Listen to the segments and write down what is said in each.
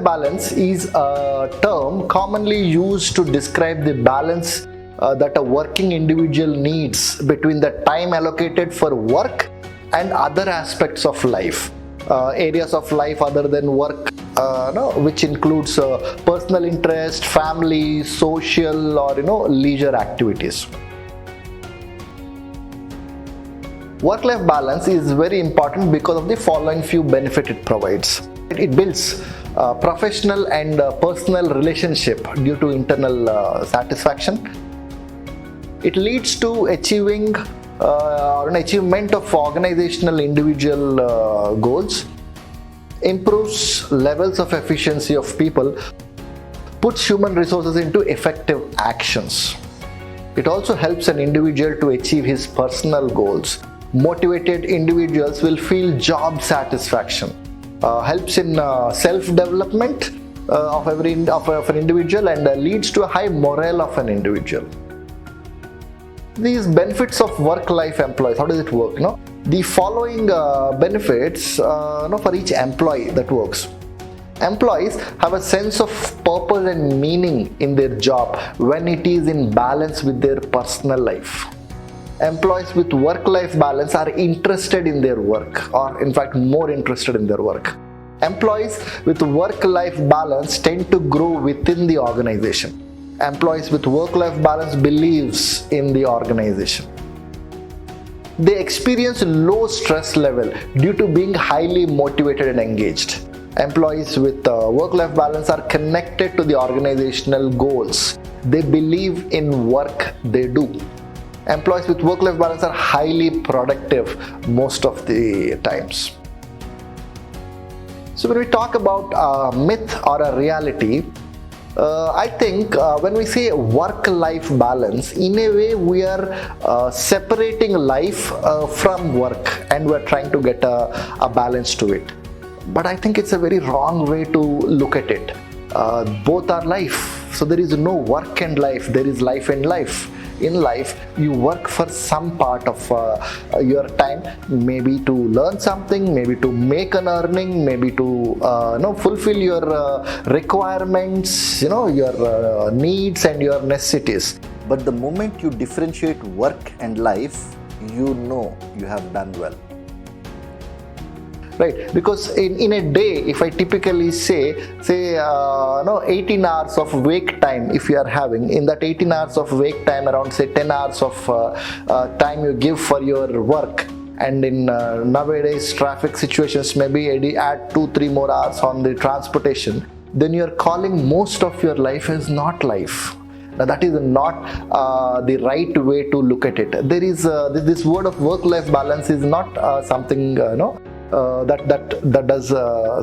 Work-life balance is a term commonly used to describe the balance that a working individual needs between the time allocated for work and other aspects of life, areas of life other than work, which includes personal interest, family, social, or leisure activities. Work-life balance is very important because of the following few benefits it provides. It builds professional and personal relationship due to internal satisfaction. It leads to achieving or an achievement of organizational individual goals, improves levels of efficiency of people, puts human resources into effective actions. It also helps an individual to achieve his personal goals. Motivated individuals will feel job satisfaction, helps in self-development of an individual, and leads to a high morale of an individual. These benefits of work-life employees, how does it work? The following benefits for each employee that works. Employees have a sense of purpose and meaning in their job when it is in balance with their personal life. Employees with work-life balance are interested in their work, or in fact more interested in their work. Employees with work-life balance tend to grow within the organization. Employees with work-life balance believes in the organization. They experience low stress level due to being highly motivated and engaged. Employees with work-life balance are connected to the organizational goals. They believe in work they do. Employees with work-life balance are highly productive most of the times. So when we talk about a myth or a reality, I think when we say work-life balance, in a way we are separating life from work, and we are trying to get a balance to it. But I think it's a very wrong way to look at it. Both are life. So there is no work and life, there is life and life. In life, you work for some part of your time, maybe to learn something, maybe to make an earning, maybe to fulfill your requirements, your needs and your necessities. But the moment you differentiate work and life, you have done well. Right, because in a day, if I typically say 18 hours of wake time, if you are having, in that 18 hours of wake time, around say 10 hours of time you give for your work, and in nowadays traffic situations, maybe add 2-3 more hours on the transportation, then you are calling most of your life as not life. Now that is not the right way to look at it. There is this word of work-life balance is not something that does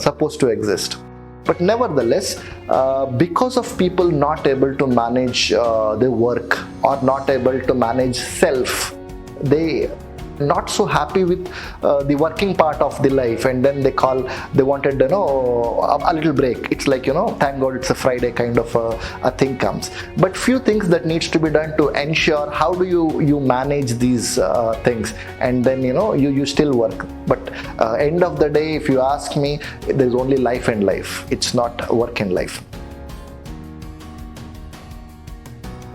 supposed to exist. But nevertheless, because of people not able to manage their work or not able to manage self, they not so happy with the working part of the life, and then they wanted a little break. It's like thank God it's a Friday kind of a thing comes. But few things that needs to be done to ensure how do you manage these things, and then you still work. But end of the day, if you ask me, there's only life and life. It's not work and life.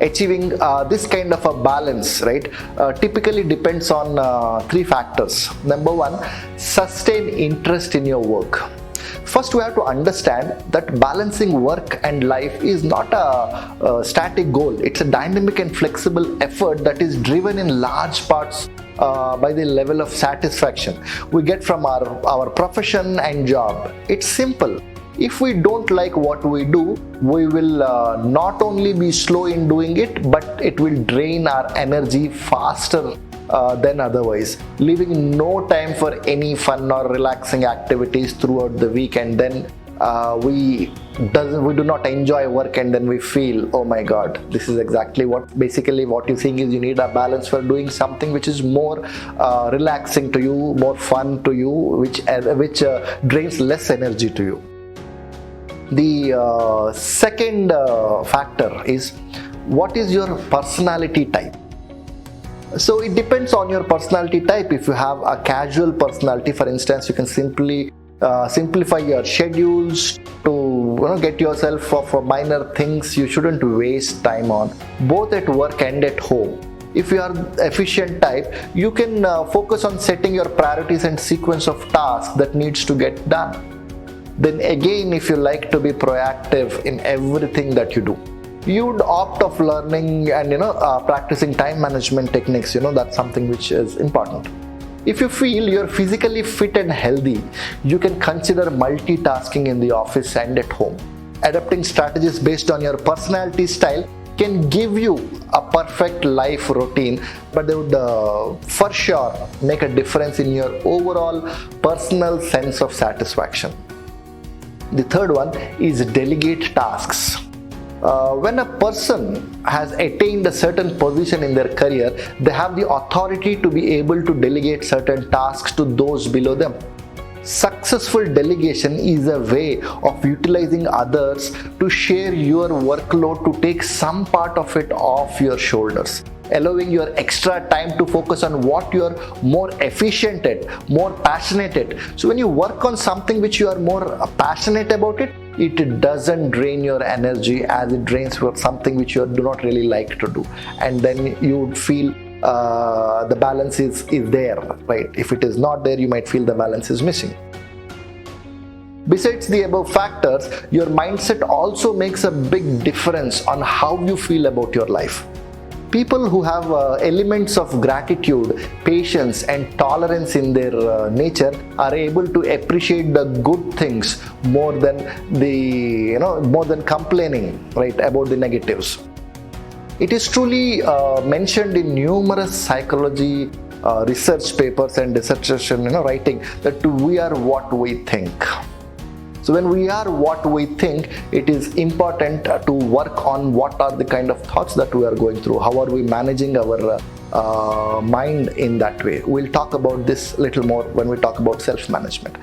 Achieving this kind of a balance, right, typically depends on 3 factors. Number 1, sustained interest in your work. First, we have to understand that balancing work and life is not a static goal. It's a dynamic and flexible effort that is driven in large parts by the level of satisfaction we get from our profession and job. It's simple. If we don't like what we do, we will not only be slow in doing it, but it will drain our energy faster than otherwise, leaving no time for any fun or relaxing activities throughout the week. And then we do not enjoy work, and then we feel, oh my God, this is exactly what you're saying is you need a balance for doing something which is more relaxing to you, more fun to you, which drains less energy to you. The second factor is, what is your personality type? So it depends on your personality type. If you have a casual personality, for instance, you can simply simplify your schedules, to get yourself for minor things you shouldn't waste time on, both at work and at home. If you are efficient type, you can focus on setting your priorities and sequence of tasks that needs to get done. Then again, if you like to be proactive in everything that you do, you would opt of learning and practicing time management techniques. That's something which is important. If you feel you're physically fit and healthy, you can consider multitasking in the office and at home. Adapting strategies based on your personality style can give you a perfect life routine, but they would for sure make a difference in your overall personal sense of satisfaction. The third one is delegate tasks. When a person has attained a certain position in their career, they have the authority to be able to delegate certain tasks to those below them. Successful delegation is a way of utilizing others to share your workload, to take some part of it off your shoulders, allowing your extra time to focus on what you are more efficient at, more passionate at. So when you work on something which you are more passionate about it doesn't drain your energy as it drains for something which you do not really like to do. And then you would feel the balance is there, right? If it is not there, you might feel the balance is missing. Besides the above factors, your mindset also makes a big difference on how you feel about your life. People who have elements of gratitude, patience and tolerance in their nature are able to appreciate the good things more than more than complaining, right, about the negatives. It is truly mentioned in numerous psychology research papers and dissertation writing that we are what we think. So when we are what we think, it is important to work on what are the kind of thoughts that we are going through. How are we managing our mind in that way? We'll talk about this a little more when we talk about self-management.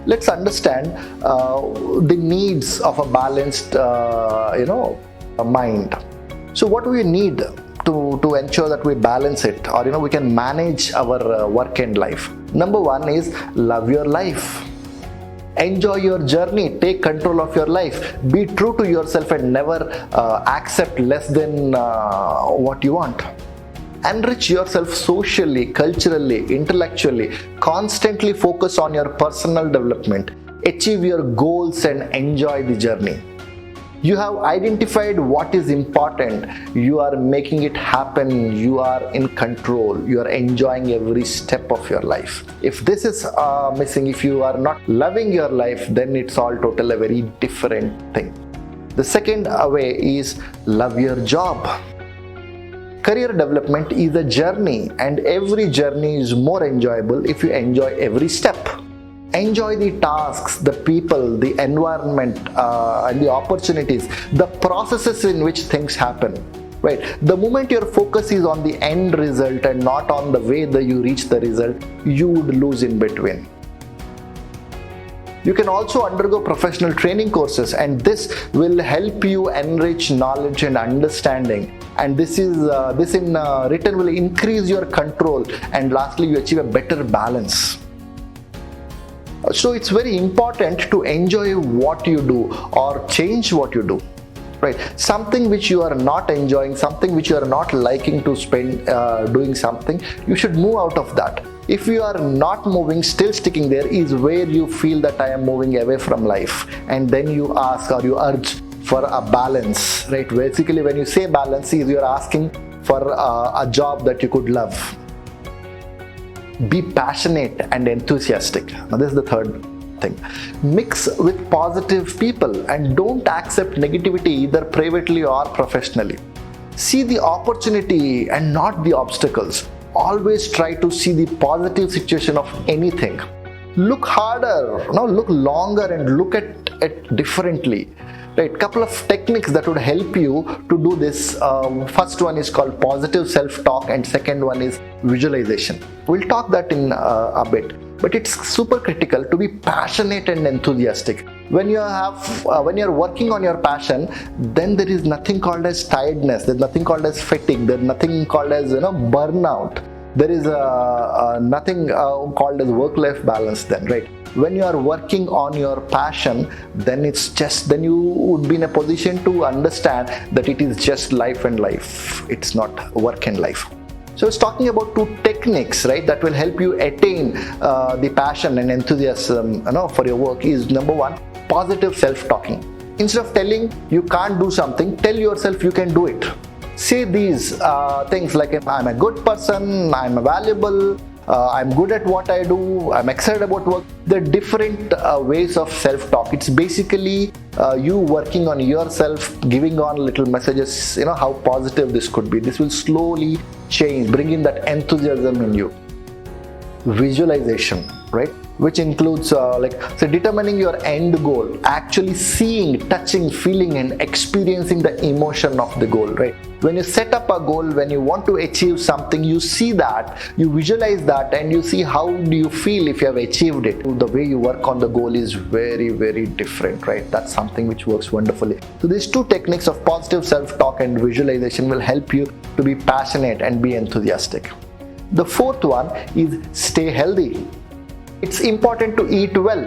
Let's understand the needs of a balanced mind. So what do we need to ensure that we balance it, or we can manage our work and life? Number one is love your life. Enjoy your journey, take control of your life, be true to yourself and never accept less than what you want. Enrich yourself socially, culturally, intellectually, constantly focus on your personal development, achieve your goals and enjoy the journey. You have identified what is important, you are making it happen, you are in control, you are enjoying every step of your life. If this is missing, if you are not loving your life, then it's all total a very different thing. The second way is love your job. Career development is a journey, and every journey is more enjoyable if you enjoy every step. Enjoy the tasks, the people, the environment, and the opportunities, the processes in which things happen. Right? The moment your focus is on the end result and not on the way that you reach the result, you would lose in between. You can also undergo professional training courses, and this will help you enrich knowledge and understanding. And this in return will increase your control, and lastly, you achieve a better balance. So it's very important to enjoy what you do or change what you do. Right? Something which you are not enjoying, something which you are not liking to spend doing something, you should move out of that. If you are not moving, still sticking there, is where you feel that I am moving away from life. And then you ask or you urge for a balance. Right? Basically, when you say balance, is you are asking for a job that you could love. Be passionate and enthusiastic. Now this is the third thing. Mix with positive people and don't accept negativity either privately or professionally. See the opportunity and not the obstacles. Always try to see the positive situation of anything. Look harder, look longer and look at it differently. Right, couple of techniques that would help you to do this. First one is called positive self-talk and second one is visualization. We'll talk that in a bit, but it's super critical to be passionate and enthusiastic. When you're working on your passion, then there is nothing called as tiredness, there's nothing called as fatigue, there's nothing called as burnout. There is nothing called as work-life balance then, right? When you are working on your passion, then then you would be in a position to understand that it is just life and life. It's not work and life. So it's talking about 2 techniques, right, that will help you attain the passion and enthusiasm, for your work. Is number 1, positive self-talking. Instead of telling you can't do something, tell yourself you can do it. Say these things like, I'm a good person, I'm valuable, I'm good at what I do, I'm excited about work. There are different ways of self-talk. It's basically you working on yourself, giving on little messages, how positive this could be. This will slowly change, bring in that enthusiasm in you. Visualization, right, which includes determining your end goal, actually seeing, touching, feeling and experiencing the emotion of the goal, right? When you set up a goal, when you want to achieve something, you see that, you visualize that, and you see how do you feel if you have achieved it. The way you work on the goal is very, very different, right? That's something which works wonderfully. So these 2 techniques of positive self-talk and visualization will help you to be passionate and be enthusiastic. The 4th one is stay healthy. It's important to eat well,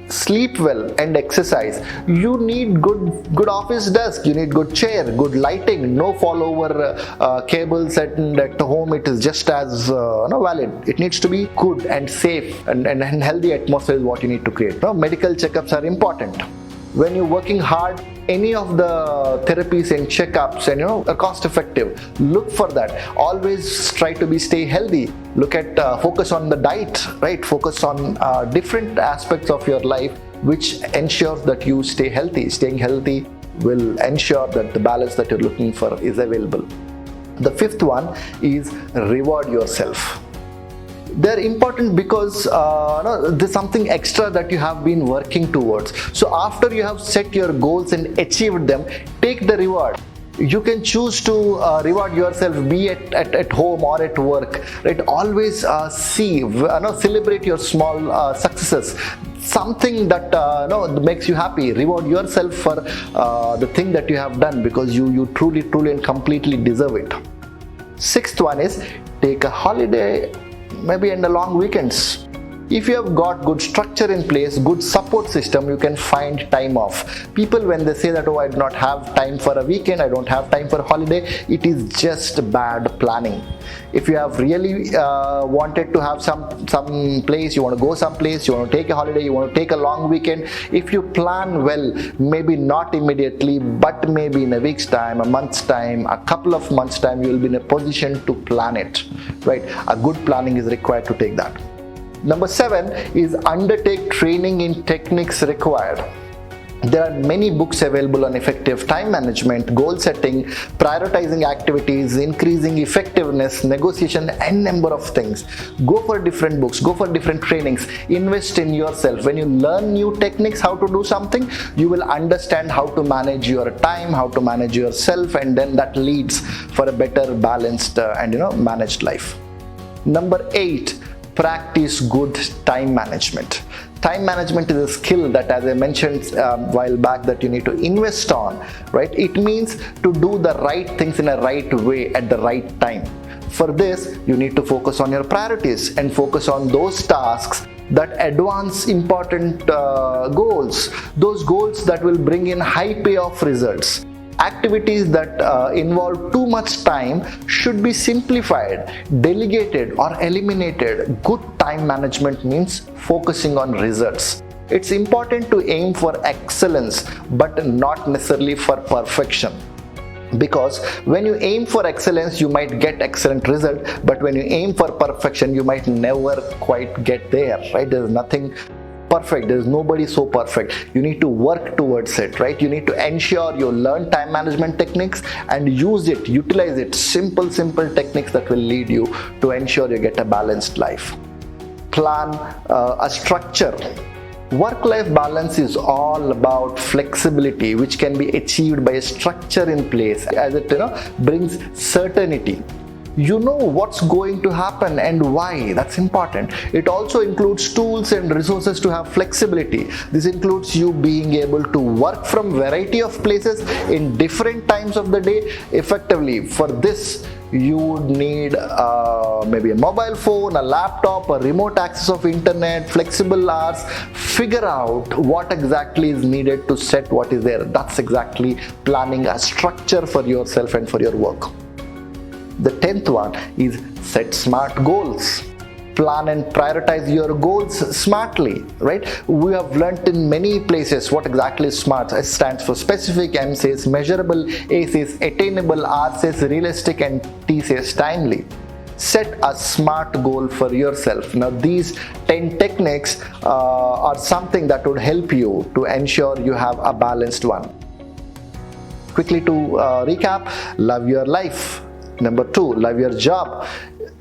sleep well and exercise. You need good office desk, you need good chair, good lighting, no fall over cables at home. It is just as valid. It needs to be good and safe and healthy atmosphere is what you need to create. Medical checkups are important. When you're working hard, any of the therapies and checkups are cost effective. Look for that. Always try to stay healthy. Look at focus on the diet, right? Focus on different aspects of your life which ensures that you stay healthy. Staying healthy will ensure that the balance that you're looking for is available. The 5th one is reward yourself. They're important because there's something extra that you have been working towards. So after you have set your goals and achieved them, take the reward. You can choose to reward yourself, be at home or at work, right? Always celebrate your small successes. Something that makes you happy. Reward yourself for the thing that you have done, because you truly and completely deserve it. 6th one is take a holiday, maybe in the long weekends. If you have got good structure in place, good support system, you can find time off. People, when they say that, I do not have time for a weekend, I don't have time for a holiday, it is just bad planning. If you have really wanted to have some place, you want to go someplace, you want to take a holiday, you want to take a long weekend, if you plan well, maybe not immediately, but maybe in a week's time, a month's time, a couple of months' time, you will be in a position to plan it, right? A good planning is required to take that. Number 7 is undertake training in techniques required. There are many books available on effective time management, goal setting, prioritizing activities, increasing effectiveness, negotiation, and number of things. Go for different books, go for different trainings, invest in yourself. When you learn new techniques, how to do something, you will understand how to manage your time, how to manage yourself, and then that leads for a better balanced and managed life. Number 8, practice good time management. Time management is a skill that, as I mentioned a while back, that you need to invest on, right? It means to do the right things in a right way at the right time. For this, you need to focus on your priorities and focus on those tasks that advance important goals, those goals that will bring in high payoff results. Activities that involve too much time should be simplified, delegated or eliminated. Good time management means focusing on results. It's important to aim for excellence, but not necessarily for perfection. Because when you aim for excellence, you might get excellent result, but when you aim for perfection, you might never quite get there, right? There's nothing perfect. There's nobody so perfect. You need to work towards it, right? You need to ensure you learn time management techniques and use it, utilize it. Simple techniques that will lead you to ensure you get a balanced life. Plan a structure. Work-life balance is all about flexibility, which can be achieved by a structure in place, as it brings certainty. You know what's going to happen and why. That's important. It also includes tools and resources to have flexibility. This includes you being able to work from variety of places in different times of the day effectively. For this, you would need maybe a mobile phone, a laptop, a remote access of internet, flexible hours. Figure out what exactly is needed to set what is there. That's exactly planning a structure for yourself and for your work. The 10th one is set smart goals. Plan and prioritize your goals smartly, right? We have learnt in many places what exactly is SMART. It stands for specific, M says measurable, A says attainable, R says realistic, and T says timely. Set a SMART goal for yourself. Now these 10 techniques are something that would help you to ensure you have a balanced one. Quickly to recap: love your life. Number 2, love your job.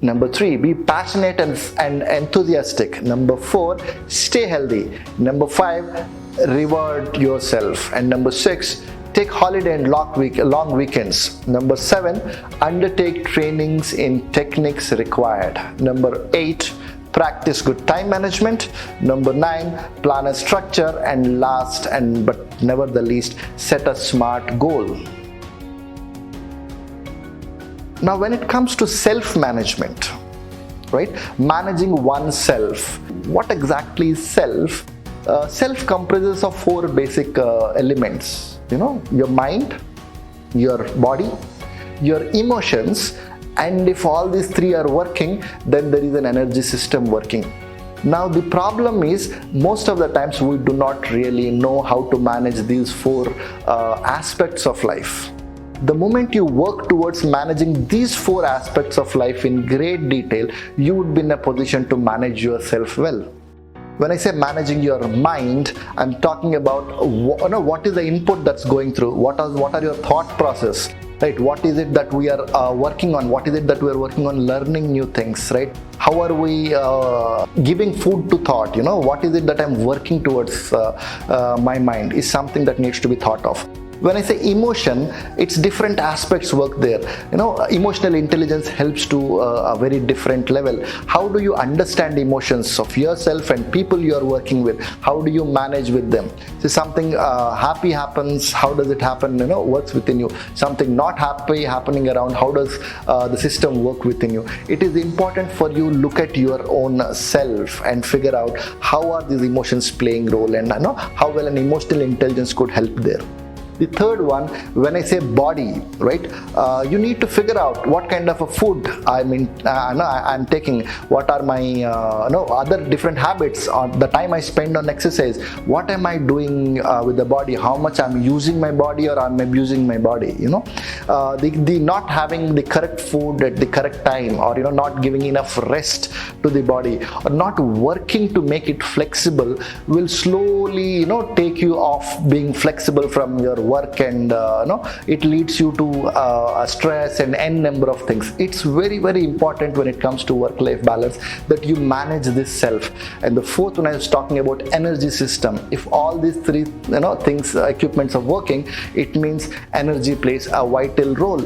Number 3, be passionate and enthusiastic. Number 4, stay healthy. Number 5, reward yourself. And number 6, take holiday and long weekends. Number 7, undertake trainings in techniques required. Number 8, practice good time management. Number 9, plan a structure. And last but never the least, set a SMART goal. Now when it comes to self-management, right, managing oneself, what exactly is self? Self comprises of 4 basic elements, your mind, your body, your emotions, and if all these 3 are working, then there is an energy system working. Now the problem is, most of the times we do not really know how to manage these 4 aspects of life. The moment you work towards managing these 4 aspects of life in great detail, you would be in a position to manage yourself well. When I say managing your mind, I'm talking about what is the input that's going through, what are your thought process, right? What is it that we are working on? What is it that we are working on learning new things, right? How are we giving food to thought? What is it that I'm working towards? My mind is something that needs to be thought of. When I say emotion, it's different aspects work there. Emotional intelligence helps to a very different level. How do you understand emotions of yourself and people you are working with? How do you manage with them? So something happy happens, how does it happen? Works within you. Something not happy happening around, how does the system work within you? It is important for you look at your own self and figure out how are these emotions playing role, and how well an emotional intelligence could help there. The third one, when I say body, right, you need to figure out what kind of a food I'm taking, what are my other different habits, or the time I spend on exercise, what am I doing with the body, how much I'm using my body or I'm abusing my body, the not having the correct food at the correct time, or not giving enough rest to the body, or not working to make it flexible, will slowly take you off being flexible from your work, and it leads you to stress and n number of things. It's very, very important when it comes to work-life balance that you manage this self. And the fourth one, I was talking about energy system. If all these 3 things, equipments are working, it means energy plays a vital role.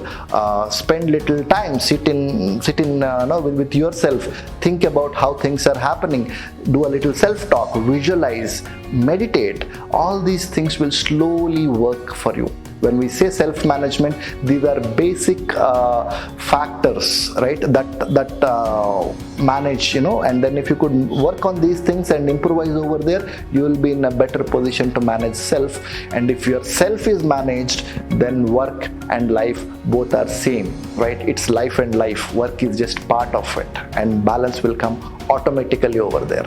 Spend little time, sit in with yourself, think about how things are happening, do a little self-talk, visualize, meditate. All these things will slowly work for you. When we say self-management, these are basic factors, right, that manage, and then if you could work on these things and improvise over there, you will be in a better position to manage self. And if your self is managed, then work and life both are same, right? It's life and life. Work is just part of it, and balance will come automatically over there.